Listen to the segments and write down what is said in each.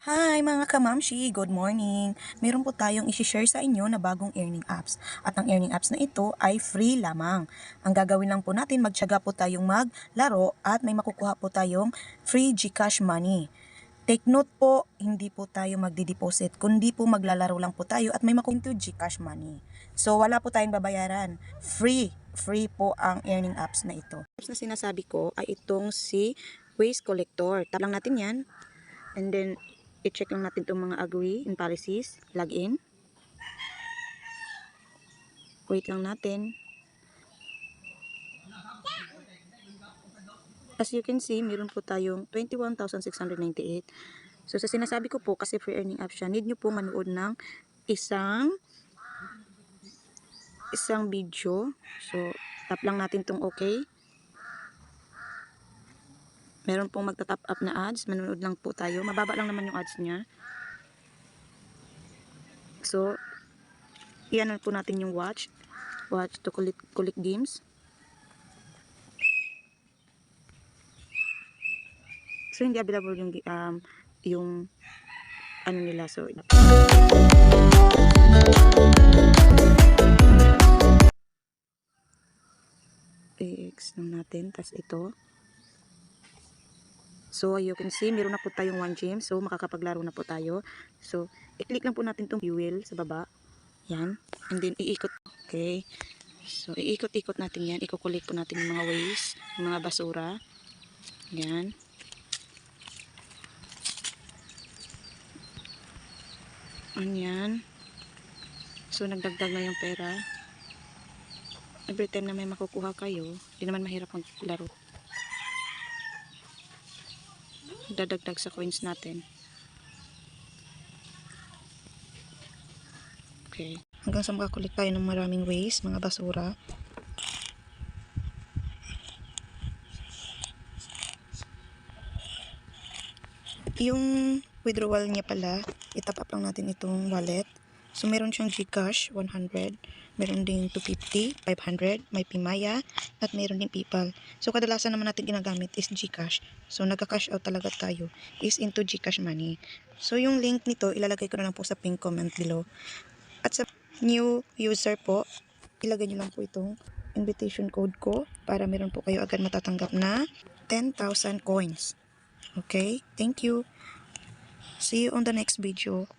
Hi mga kamamshi! Good morning! Meron po tayong isi-share sa inyo na bagong earning apps. At ang earning apps na ito ay free lamang. Ang gagawin lang po natin, magtiyaga po tayong maglaro at may makukuha po tayong free GCash money. Take note po, hindi po tayo magdi-deposit, kundi po maglalaro lang po tayo at may makukuha GCash money. So wala po tayong babayaran. Free po ang earning apps na ito. Apps na sinasabi ko ay itong si Waste Collector. Tap lang natin yan. And then, i-check lang natin itong mga agree and policies. Login. Wait lang natin. As you can see, meron po tayong 21,698. So, sa sinasabi ko po, kasi free earning app siya, need nyo po manood ng isang video. So, tap lang natin itong okay. Meron pong magta-top up na ads. Manonood lang po tayo. Mababa lang naman yung ads niya. So, iyan po natin yung watch to collect games. So, hindi available yung ano nila. So, i-X lang natin. Tapos ito. So, you can see, meron na po tayong 1 gem. So, makakapaglaro na po tayo. So, i-click lang po natin itong fuel sa baba. Yan. And then, iikot. Okay. So, iikot-ikot natin yan. Ikukulik po natin yung mga waste, yung mga basura. Yan. Yan. So, nagdagdag na yung pera. Every time na may makukuha kayo, hindi naman mahirap maglaro. Dadagdag sa coins natin. Okay. Hanggang sa makakulik tayo ng maraming waste, mga basura. Yung withdrawal niya pala, itap up lang natin itong wallet. So, meron siyang GCash, 100. Meron din 250, 500, may Pimaya, at meron din PayPal. So, kadalasan naman natin ginagamit is GCash. So, nagka-cash out talaga tayo is into GCash money. So, yung link nito, ilalagay ko na lang po sa pin comment below. At sa new user po, ilagay nyo lang po itong invitation code ko para meron po kayo agad matatanggap na 10,000 coins. Okay? Thank you. See you on the next video.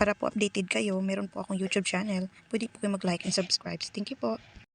Para po updated kayo, meron po akong YouTube channel. Pwede po kayo mag-like and subscribe. Thank you po.